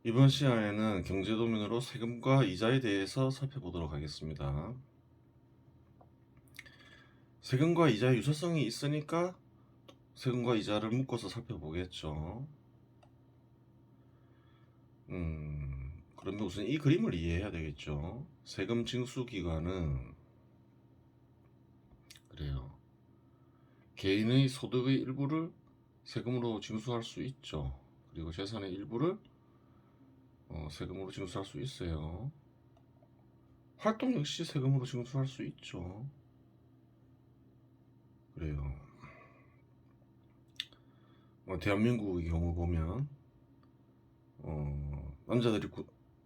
이번 시간에는 경제도면으로 세금과 이자에 대해서 살펴보도록 하겠습니다. 세금과 이자의 유사성이 있으니까 세금과 이자를 묶어서 살펴보겠죠. 그러면 우선 이 그림을 이해해야 되겠죠. 세금 징수 기관은 그래요. 개인의 소득의 일부를 세금으로 징수할 수 있죠. 그리고 재산의 일부를 세금으로 징수할 수 있어요. 활동 역시 세금으로 징수할 수 있죠. 그래요. 대한민국의 경우 보면 남자들이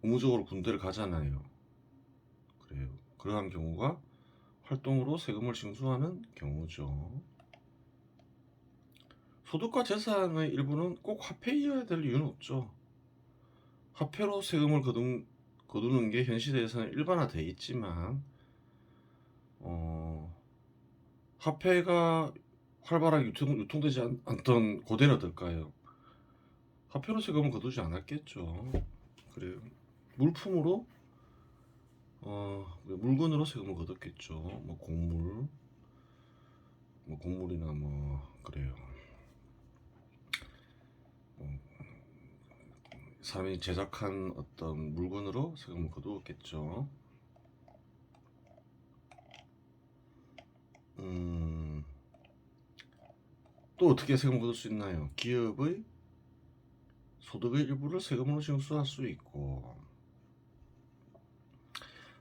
의무적으로 군대를 가잖아요. 그래요. 그러한 경우가 활동으로 세금을 징수하는 경우죠. 소득과 재산의 일부는 꼭 화폐이어야 될 이유는 없죠. 화폐로 세금을 거두는 게 현 시대에서는 일반화되어 있지만 화폐가 활발하게 유통되지 않던 고대는 어떨까요? 화폐로 세금을 거두지 않았겠죠. 그래요. 물품으로 물건으로 세금을 거뒀겠죠. 뭐 곡물이나 그래요. 사람이 제작한 어떤 물건으로 세금을 거두었겠죠. 또 어떻게 세금을 거둘 수 있나요? 기업의 소득의 일부를 세금으로 징수할 수 있고,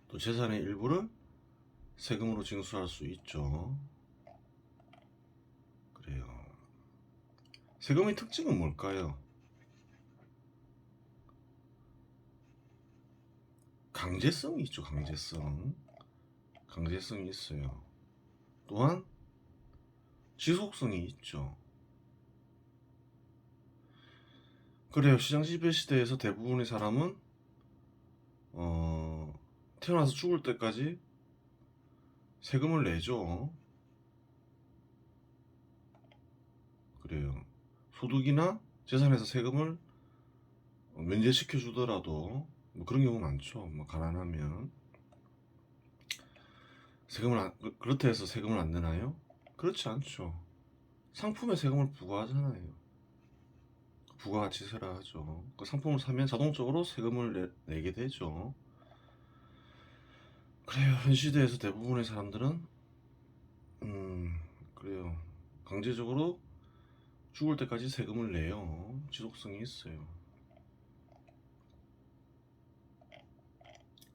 또 재산의 일부를 세금으로 징수할 수 있죠. 그래요. 세금의 특징은 뭘까요? 강제성이 있죠. 강제성이 있어요. 또한 지속성이 있죠. 그래요. 시장 지배 시대에서 대부분의 사람은 태어나서 죽을 때까지 세금을 내죠. 그래요. 소득이나 재산에서 세금을 면제시켜 주더라도 그런 경우 많죠. 가난하면 그렇다 해서 세금을 안 내나요? 그렇지 않죠. 상품에 세금을 부과하잖아요. 부가가치세라 하죠. 그 상품을 사면 자동적으로 세금을 내게 되죠. 그래요. 현 시대에서 대부분의 사람들은 그래요. 강제적으로 죽을 때까지 세금을 내요. 지속성이 있어요.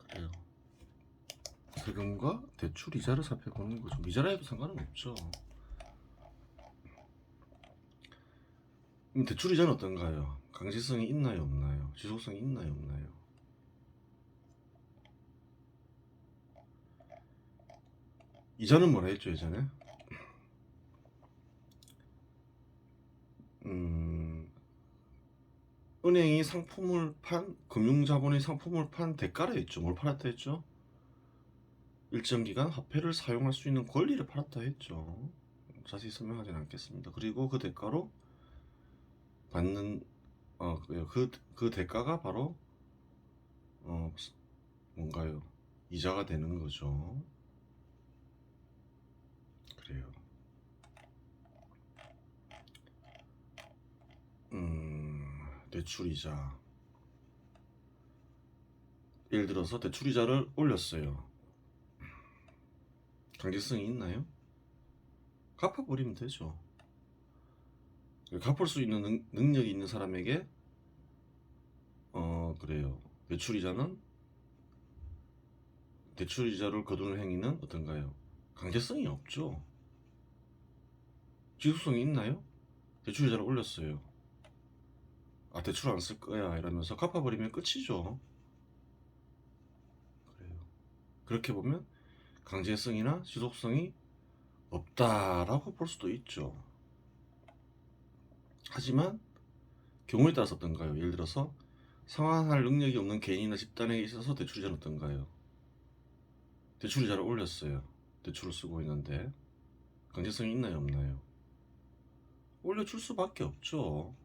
그래요. 세금과 대출 이자를 살펴보는 거죠. 미자라 해도 상관은 없죠. 그럼 대출 이자는 어떤가요? 강제성이 있나요, 없나요? 지속성이 있나요, 없나요? 이자는 뭐라 했죠, 예전에? 은행이 금융자본의 상품을 판 대가라 했죠. 뭘 팔았다 했죠? 일정 기간 화폐를 사용할 수 있는 권리를 팔았다 했죠. 자세히 설명하지는 않겠습니다. 그리고 그 대가로 받는 그 대가가 바로 뭔가요? 이자가 되는 거죠. 그래요. 대출이자. 예를 들어서 대출이자를 올렸어요. 강제성이 있나요? 갚아버리면 되죠. 갚을 수 있는 능력이 있는 사람에게 그래요. 대출이자를 거두는 행위는 어떤가요? 강제성이 없죠. 지속성이 있나요? 대출이자를 올렸어요. 대출 안 쓸 거야 이러면서 갚아버리면 끝이죠. 그래요. 그렇게 보면 강제성이나 지속성이 없다라고 볼 수도 있죠. 하지만 경우에 따라서 어떤가요? 예를 들어서 상환할 능력이 없는 개인이나 집단에게 있어서 대출이자는 어떤가요? 대출이자를 올렸어요. 대출을 쓰고 있는데 강제성이 있나요, 없나요? 올려줄 수밖에 없죠.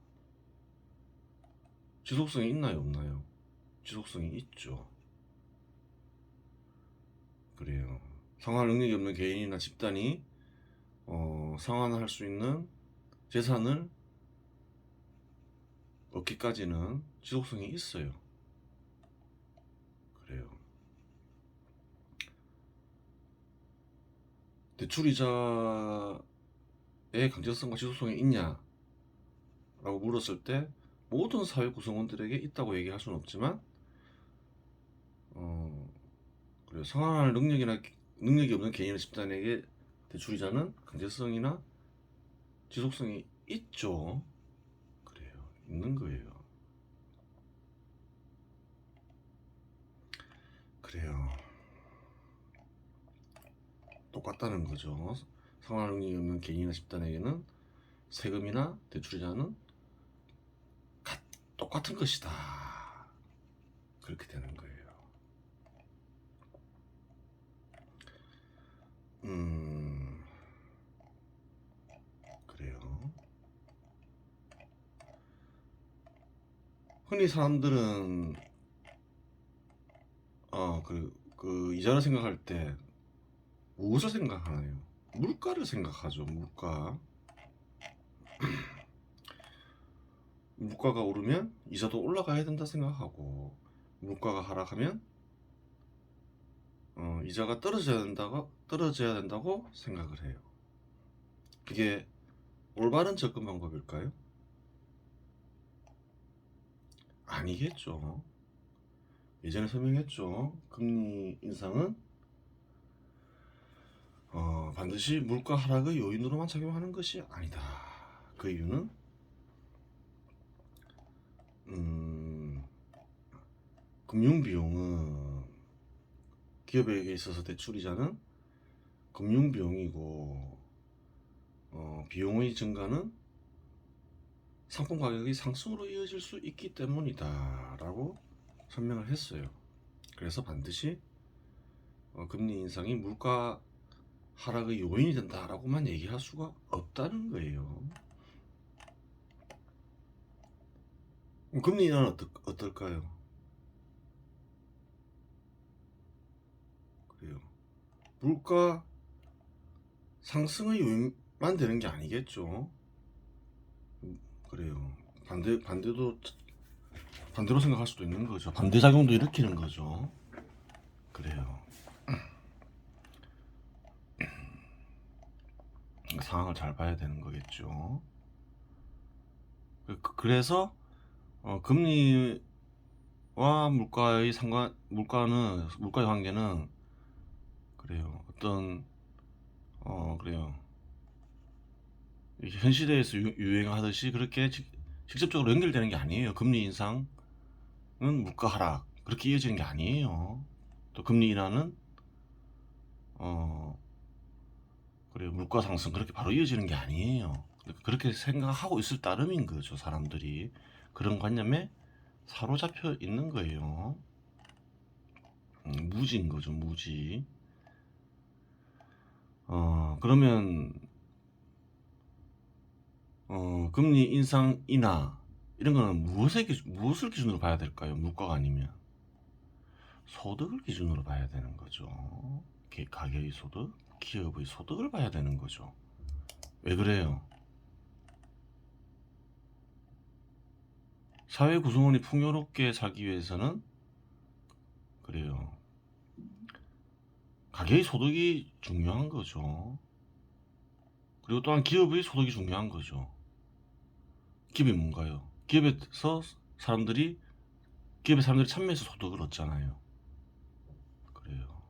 지속성이 있나요, 없나요? 지속성이 있죠. 그래요. 상환 능력이 없는 개인이나 집단이 상환할 수 있는 재산을 얻기까지는 지속성이 있어요. 그래요. 대출이자의 강제성과 지속성이 있냐? 라고 물었을 때 모든 사회 구성원들에게 있다고 얘기할 수는 없지만 그래요. 상환할 능력이 없는 개인이나 집단에게 대출이자는 강제성이나 지속성이 있죠. 그래요. 있는 거예요. 그래요. 똑같다는 거죠. 상환할 능력이 없는 개인이나 집단에게는 세금이나 대출이자는 똑같은 것이다. 그렇게 되는 거예요. 그래요. 흔히 사람들은 그 이자를 생각할 때 무엇을 생각하나요? 물가를 생각하죠. 물가. 물가가 오르면 이자도 올라가야 된다 생각하고, 물가가 하락하면 이자가 떨어져야 된다고 생각을 해요. 그게 올바른 접근 방법일까요? 아니겠죠. 예전에 설명했죠. 금리 인상은 반드시 물가 하락의 요인으로만 작용하는 것이 아니다. 그 이유는 금융비용은 기업에게 있어서 대출이자는 금융비용이고, 비용의 증가는 상품 가격의 상승으로 이어질 수 있기 때문이다 라고 설명을 했어요. 그래서 반드시 금리 인상이 물가 하락의 요인이 된다라고만 얘기할 수가 없다는 거예요. 금리 인하는 어떨까요? 그래요. 물가 상승의 요인만 되는 게 아니겠죠. 그래요. 반대로 생각할 수도 있는 거죠. 반대작용도 일으키는 거죠. 그래요. 상황을 잘 봐야 되는 거겠죠. 그래서 금리와 물가의 관계는 그래요. 그래요. 현 시대에서 유행하듯이 그렇게 직접적으로 연결되는 게 아니에요. 금리 인상은 물가 하락 그렇게 이어지는 게 아니에요. 또 금리 인하는 그래요. 물가 상승 그렇게 바로 이어지는 게 아니에요. 그렇게 생각하고 있을 따름인 거죠. 사람들이 그런 관념에 사로잡혀 있는 거예요. 무지인 거죠. 무지. 그러면 금리 인상 인하 이런 거는 무엇을 기준으로 봐야 될까요? 물가가 아니면 소득을 기준으로 봐야 되는 거죠. 가계의 소득, 기업의 소득을 봐야 되는 거죠. 왜 그래요? 사회 구성원이 풍요롭게 살기 위해서는 그래요. 가계의 소득이 중요한 거죠. 그리고 또한 기업의 소득이 중요한 거죠. 기업이 뭔가요? 기업의 사람들이 참여해서 소득을 얻잖아요. 그래요.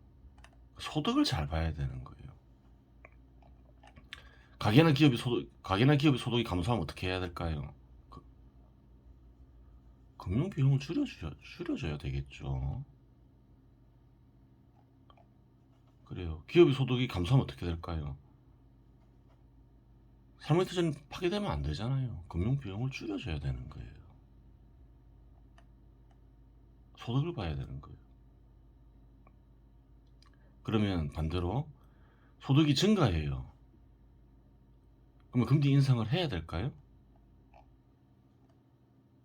소득을 잘 봐야 되는 거예요. 가계나 기업의 소득이 감소하면 어떻게 해야 될까요? 금융 비용을 줄여줘야 되겠죠. 그래요. 기업의 소득이 감소하면 어떻게 될까요? 삶의 터전이 파괴되면 안 되잖아요. 금융 비용을 줄여줘야 되는 거예요. 소득을 봐야 되는 거예요. 그러면 반대로 소득이 증가해요. 그러면 금리 인상을 해야 될까요?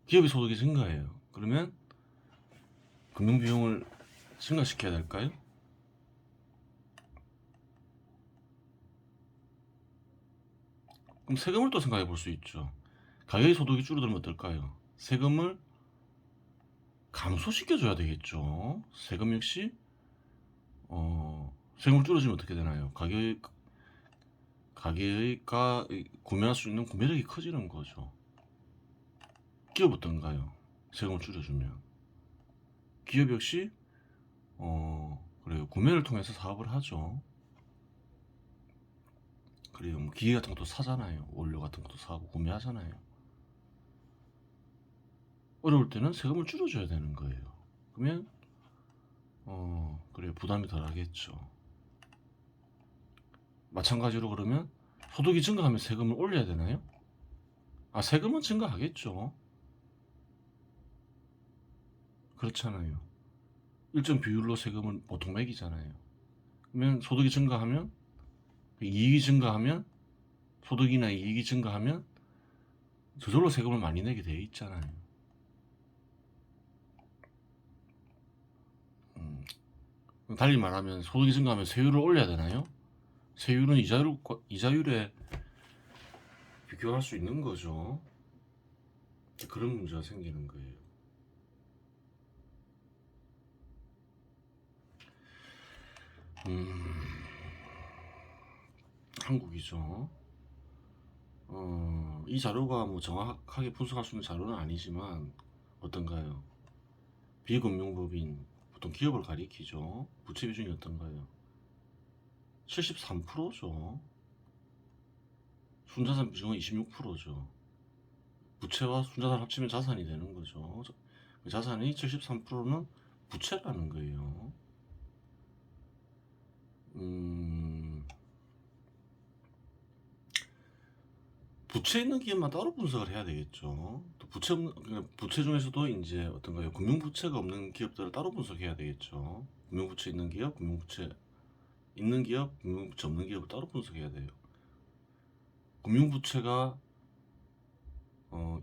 기업의 소득이 증가해요. 그러면 금융비용을 증가시켜야 될까요? 그럼 세금을 또 생각해 볼 수 있죠. 가계의 소득이 줄어들면 어떨까요? 세금을 감소시켜줘야 되겠죠. 세금 역시 세금을 줄여주면 어떻게 되나요? 가계의 구매할 수 있는 구매력이 커지는 거죠. 기업 어떤가요? 세금을 줄여주면 기업 역시 그래요. 구매를 통해서 사업을 하죠. 그래요. 뭐 기계 같은 것도 사잖아요. 원료 같은 것도 사고 구매하잖아요. 어려울 때는 세금을 줄여줘야 되는 거예요. 그러면 그래요. 부담이 덜하겠죠. 마찬가지로 그러면 소득이 증가하면 세금을 올려야 되나요? 세금은 증가하겠죠. 그렇잖아요. 일정 비율로 세금을 보통 매기잖아요. 그러면 소득이 증가하면 이익이 증가하면 소득이나 이익이 증가하면 저절로 세금을 많이 내게 돼 있잖아요. 달리 말하면 소득이 증가하면 세율을 올려야 되나요? 세율은 이자율에 비교할 수 있는 거죠. 그런 문제가 생기는 거예요. 한국이죠. 이 자료가 뭐 정확하게 분석할 수 있는 자료는 아니지만 어떤가요? 비금융법인 보통 기업을 가리키죠. 부채 비중이 어떤가요? 73%죠. 순자산 비중은 26%죠. 부채와 순자산 합치면 자산이 되는 거죠. 그 자산이 73%는 부채라는 거예요. 부채 있는 기업만 따로 분석을 해야 되겠죠. 또 부채 중에서도 이제 어떤가요? 금융부채가 없는 기업들을 따로 분석해야 되겠죠. 금융부채 있는 기업, 금융부채 있는 기업, 금융부채 없는 기업을 따로 분석해야 돼요. 금융부채가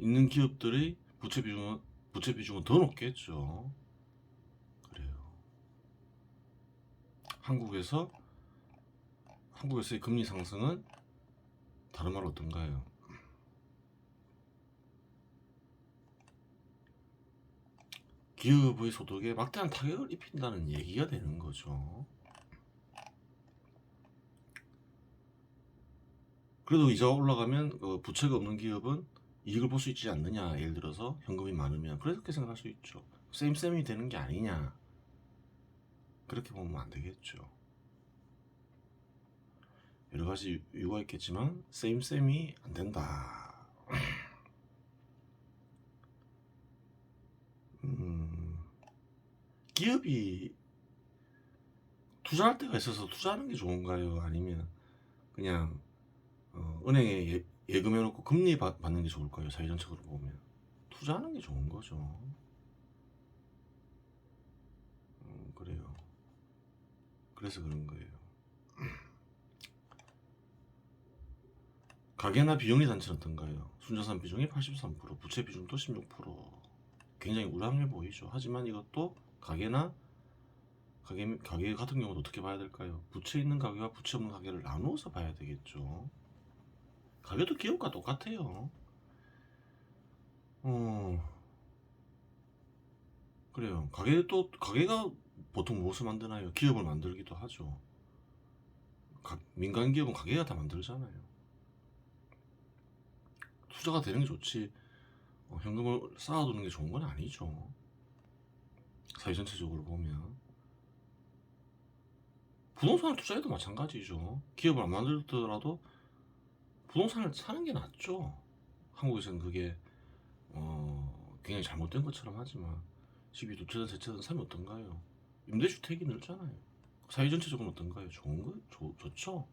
있는 기업들의 부채 비중은 더 높겠죠. 그래요. 한국에서의 금리 상승은 다른 말 어떤가요? 기업의 소득에 막대한 타격을 입힌다는 얘기가 되는 거죠. 그래도 이자가 올라가면 부채가 없는 기업은 이익을 볼 수 있지 않느냐. 예를 들어서 현금이 많으면 그렇게 생각할 수 있죠. 쌤이 되는 게 아니냐. 그렇게 보면 안 되겠죠. 여러 가지 이유가 있겠지만 쌤이 안 된다. 기업이 투자할 때가 있어서 투자하는 게 좋은가요? 아니면 그냥 은행에 예금해놓고 금리 받는 게 좋을까요? 사회 전체적으로 보면 투자하는 게 좋은 거죠. 그래요. 그래서 그런 거예요. 가계나 비영리 단체는 어떤가요? 순자산 비중이 83%, 부채 비중도 16%. 굉장히 우량해 보이죠. 하지만 이것도 가계 같은 경우도 어떻게 봐야 될까요? 부채 있는 가계와 부채 없는 가계를 나누어서 봐야 되겠죠. 가계도 기업과 똑같아요. 그래요. 가계가 보통 무엇을 만드나요? 기업을 만들기도 하죠. 민간 기업은 가계가 다 만들잖아요. 투자가 되는 게 좋지. 현금을 쌓아두는 게 좋은 건 아니죠. 사회 전체적으로 보면 부동산을 투자해도 마찬가지죠. 기업을 안 만들더라도 부동산을 사는 게 낫죠. 한국에서는 그게 굉장히 잘못된 것처럼 하지만 집이 두 채든 세 채든 사면 어떤가요? 임대주택이 늘잖아요. 사회 전체적으로 어떤가요? 좋죠.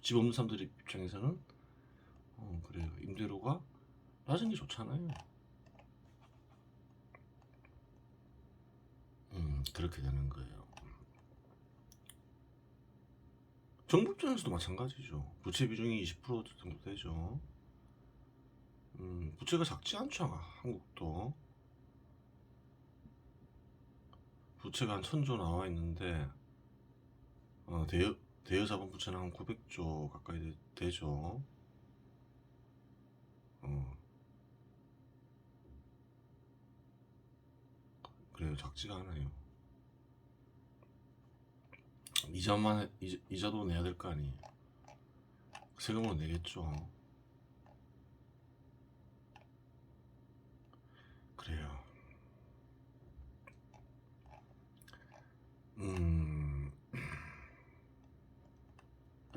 집 없는 사람들 입장에서는 그래요. 임대료가 낮은 게 좋잖아요. 그렇게 되는 거예요. 정부 입장에서도 마찬가지죠. 부채 비중이 20% 정도 되죠. 부채가 작지 않죠. 한국도 부채가 한 1000조 나와 있는데 대여 자본 부채는 한 900조 가까이 되죠. 그래요. 작지가 않아요. 이자도 내야 될 거 아니에요. 세금으로 내겠죠. 그래요.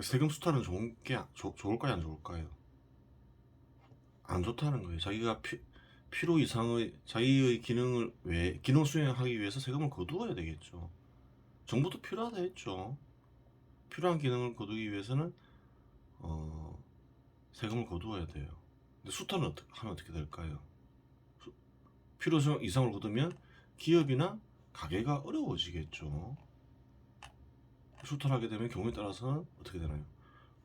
세금 수탈은 좋을까요, 안 좋을까요? 안 좋다는 거예요. 자기가 필요 이상의 자기의 기능 수행하기 위해서 세금을 거두어야 되겠죠. 정부도 필요하다 했죠. 필요한 기능을 거두기 위해서는 세금을 거두어야 돼요. 근데 수탈은 하면 어떻게 될까요? 필요 이상을 거두면 기업이나 가게가 어려워지겠죠. 수탈하게 되면 경우에 따라서는 어떻게 되나요?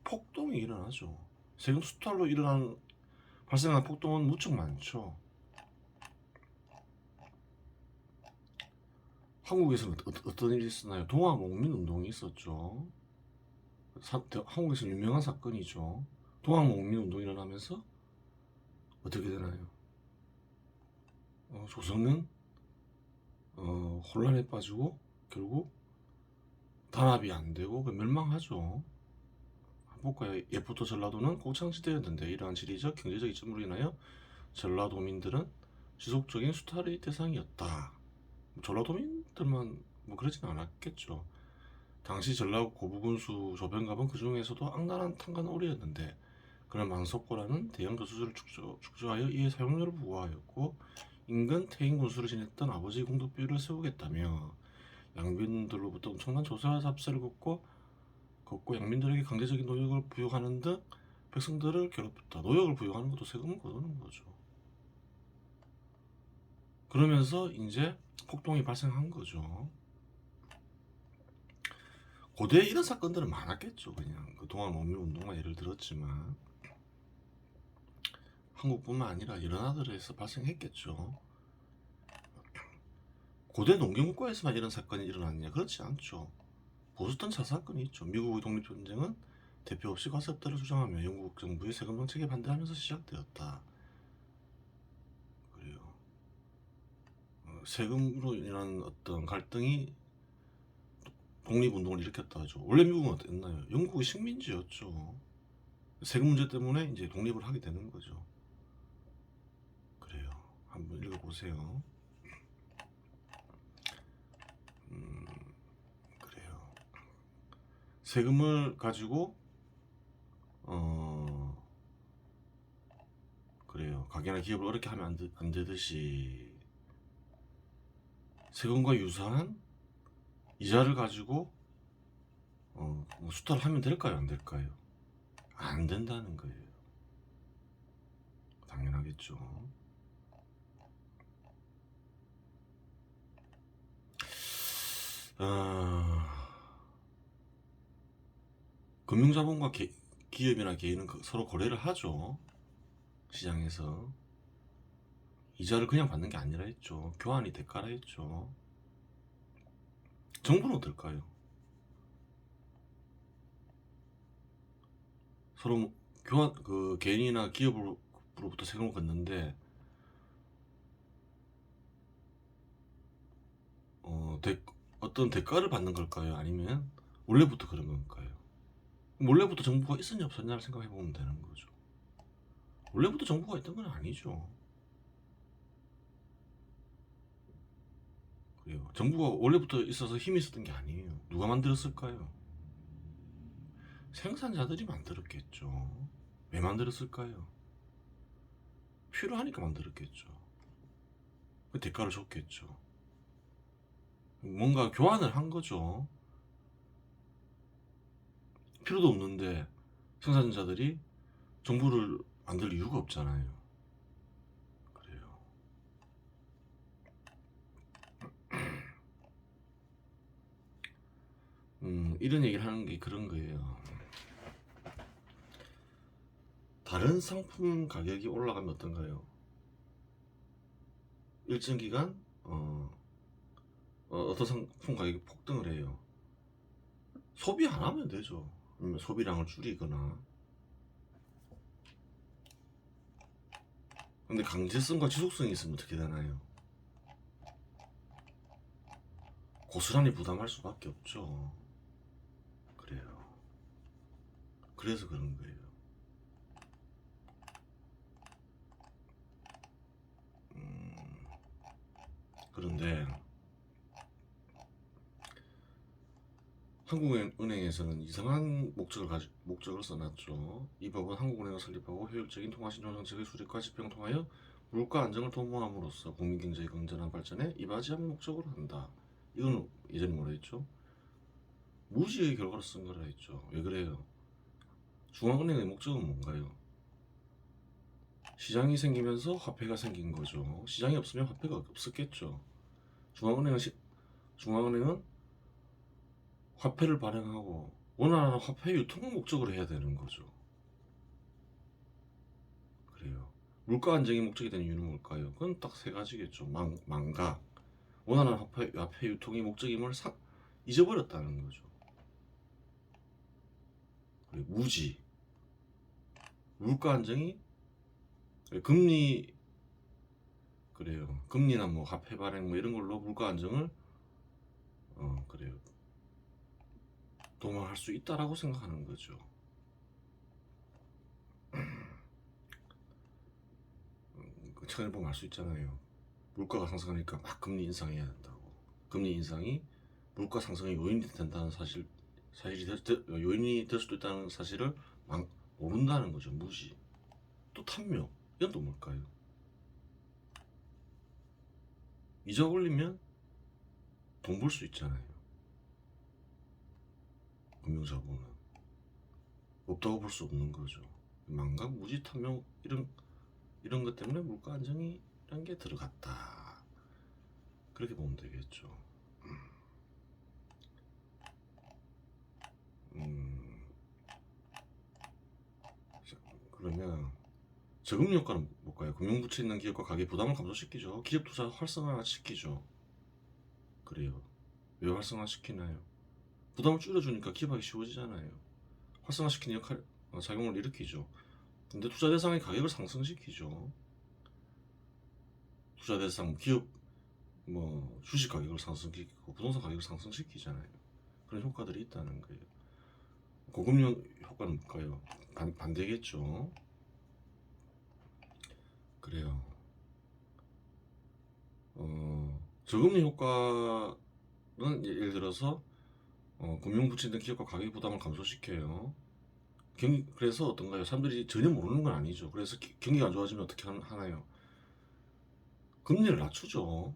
폭동이 일어나죠. 세금 수탈로 발생한 폭동은 무척 많죠. 한국에서는 어떤 일이 있었나요? 동학농민운동이 있었죠. 한국에서 유명한 사건이죠. 동학농민운동이 일어나면서 어떻게 되나요? 조선은 혼란에 빠지고 결국 단합이 안 되고 멸망하죠. 볼까요? 옛부터 전라도는 고창시대였는데 이러한 지리적 경제적 이점으로 인하여 전라도민들은 지속적인 수탈의 대상이었다. 전라도민들만 그러진 않았겠죠. 당시 전라도 고부군수 조변갑은 그 중에서도 악랄한 탄간오리였는데 그는 만석고라는 대형 교수들을 축조하여 이에 사용료를 부과하였고 인근 태인 군수를 지냈던 아버지 공덕비를 세우겠다며 양민들로부터 엄청난 조사와 잡세를 걷고 양민들에게 강제적인 노역을 부여하는 등 백성들을 괴롭혔다. 노역을 부여하는 것도 세금을 거두는 거죠. 그러면서 이제 폭동이 발생한 거죠. 고대에 이런 사건들은 많았겠죠. 그냥 그동안 농민운동만 예를 들었지만 한국뿐만 아니라 여러 나라에서 발생했겠죠. 고대 농경국가에서만 이런 사건이 일어났냐? 그렇지 않죠. 보스턴 차사건이 있죠. 미국의 독립전쟁은 대표 없이 과세업자를 주장하며 영국 정부의 세금 정책에 반대하면서 시작되었다. 그래요. 세금으로 인한 어떤 갈등이 독립운동을 일으켰다 하죠. 원래 미국은 어땠나요? 영국이 식민지였죠. 세금 문제 때문에 이제 독립을 하게 되는 거죠. 그래요. 한번 읽어보세요. 그래요. 세금을 가지고 그래요. 가게나 기업을 어렵게 하면 안 되듯이 세금과 유사한 이자를 가지고 뭐 수탈을 하면 될까요? 안 될까요? 안 된다는 거예요. 당연하겠죠. 금융자본과 기업이나 개인은 서로 거래를 하죠. 시장에서. 이자를 그냥 받는 게 아니라 했죠. 교환이 대가라 했죠. 정부는 어떨까요? 서로 개인이나 기업으로부터 세금을 걷는데 어떤 대가를 받는 걸까요? 아니면 원래부터 그런 걸까요? 원래부터 정부가 있었냐 없었냐를 생각해 보면 되는 거죠. 원래부터 정부가 있던 건 아니죠. 그래요. 정부가 원래부터 있어서 힘이 있었던 게 아니에요. 누가 만들었을까요? 생산자들이 만들었겠죠. 왜 만들었을까요? 필요하니까 만들었겠죠. 그 대가를 줬겠죠. 뭔가 교환을 한 거죠. 필요도 없는데 생산자들이 정부를 만들 이유가 없잖아요. 그래요. 이런 얘기를 하는 게 그런 거예요. 다른 상품 가격이 올라가면 어떤가요? 일정 기간 어떤 상품 가격이 폭등을 해요. 소비 안 하면 되죠. 아니면 소비량을 줄이거나. 근데 강제성과 지속성이 있으면 어떻게 되나요? 고스란히 부담할 수밖에 없죠. 그래요. 그래서 그런 거예요. 그런데 한국은행에서는 이상한 목적을 써놨죠. 이 법은 한국은행을 설립하고 효율적인 통화신용 정책의 수립과 집행을 통하여 물가 안정을 도모함으로써 국민 경제의 건전한 발전에 이바지하는 목적으로 한다. 이건 예전에 뭐라 했죠? 무지의 결과로 쓴 거라 했죠. 왜 그래요? 중앙은행의 목적은 뭔가요? 시장이 생기면서 화폐가 생긴 거죠. 시장이 없으면 화폐가 없었겠죠. 중앙은행은 화폐를 발행하고 원활한 화폐 유통을 목적으로 해야 되는 거죠. 그래요. 물가 안정이 목적이 되는 이유는 뭘까요? 그건 딱 세 가지겠죠. 망각, 원활한 화폐 유통이 목적임을 잊어버렸다는 거죠. 그리고 무지, 물가 안정이 금리 그래요. 금리나 뭐 화폐 발행 뭐 이런 걸로 물가 안정을 그래요. 도모할 수 있다라고 생각하는 거죠. 최근에 보면 알 수 있잖아요. 물가가 상승하니까 막 금리 인상해야 된다고. 금리 인상이 물가 상승의 요인이 된다는 요인이 될 수도 있다는 사실을 모른다는 거죠. 무지. 또 탐욕. 이건 또 뭘까요? 이자 올리면 돈 벌 수 있잖아요. 금융자본은 없다고 볼 수 없는 거죠. 망각, 무지, 탐욕 이런 것 때문에 물가 안정이란 게 들어갔다. 그렇게 보면 되겠죠. 그러면 저금리 효과는 뭘까요? 금융부채 있는 기업과 가계 부담을 감소시키죠. 기업 투자 활성화시키죠. 그래요. 왜 활성화시키나요? 부담을 줄여주니까 기업하기 쉬워지잖아요. 활성화시키는 작용을 일으키죠. 근데 투자 대상의 가격을 상승시키죠. 투자 대상 기업 주식 가격을 상승시키고 부동산 가격을 상승시키잖아요. 그런 효과들이 있다는 거예요. 고금리 효과는 뭘까요? 반대겠죠. 그래요. 저금리 효과는 예를 들어서 금융부채 등 기업과 가격 부담을 감소시켜요. 그래서 어떤가요? 사람들이 전혀 모르는 건 아니죠. 그래서 경기가 안 좋아지면 어떻게 하나요? 금리를 낮추죠.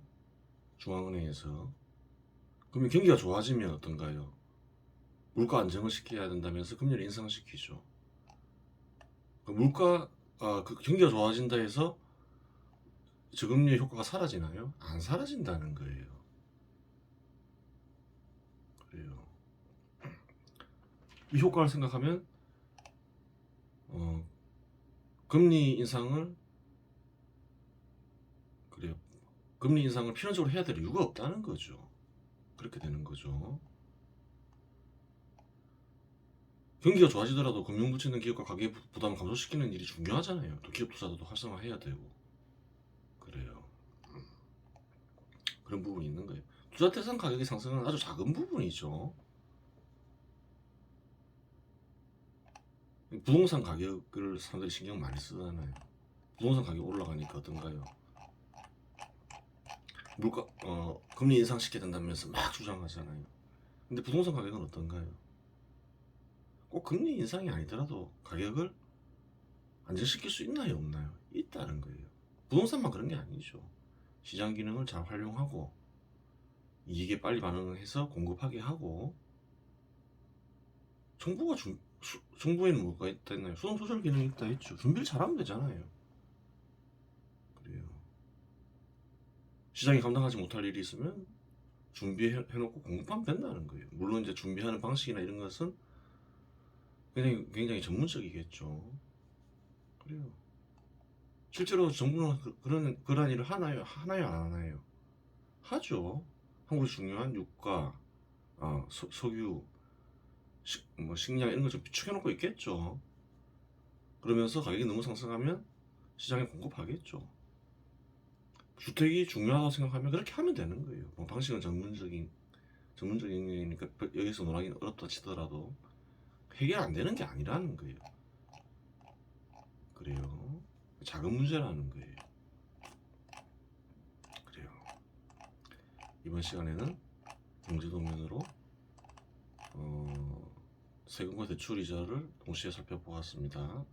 중앙은행에서. 그러면 경기가 좋아지면 어떤가요? 물가 안정을 시켜야 된다면서 금리를 인상시키죠. 경기가 좋아진다 해서 저금리 효과가 사라지나요? 안 사라진다는 거예요. 그래요. 이 효과를 생각하면 금리 인상을 그래요. 금리 인상을 필연적으로 해야 될 이유가 없다는 거죠. 그렇게 되는 거죠. 경기가 좋아지더라도 금융부채 있는 기업과 가계 부담을 감소시키는 일이 중요하잖아요. 또 기업 투자도 활성화해야 되고 그래요. 그런 부분이 있는 거예요. 투자 대상 가격의 상승은 아주 작은 부분이죠. 부동산 가격을 사람들이 신경 많이 쓰잖아요. 부동산 가격 올라가니까 어떤가요? 금리 인상시켜야 된다면서 막 주장하잖아요. 근데 부동산 가격은 어떤가요? 꼭 금리 인상이 아니더라도 가격을 안정시킬 수 있나요, 없나요? 있다는 거예요. 부동산만 그런 게 아니죠. 시장 기능을 잘 활용하고 이익에 빨리 반응해서 공급하게 하고 정부에는 뭐가 있다 했나요? 수동 조절 기능이 있다 했죠. 준비를 잘하면 되잖아요. 그래요. 시장이 감당하지 못할 일이 있으면 준비해놓고 공급하면 된다는 거예요. 물론 이제 준비하는 방식이나 이런 것은 굉장히 전문적이겠죠. 그래요. 실제로 정부는 그런 일을 하나요? 하나요? 안 하나요? 하죠. 한국의 중요한 유가, 석유, 뭐 식량 이런 거 좀 비축해놓고 있겠죠. 그러면서 가격이 너무 상승하면 시장에 공급하겠죠. 주택이 중요하다고 생각하면 그렇게 하면 되는 거예요. 뭐 방식은 전문적인 영역이니까 여기서 논하기는 어렵다 치더라도 해결 안 되는 게 아니라는 거예요. 그래요. 작은 문제라는 거예요. 그래요. 이번 시간에는 경제도면으로 세금과 대출 이자를 동시에 살펴보았습니다.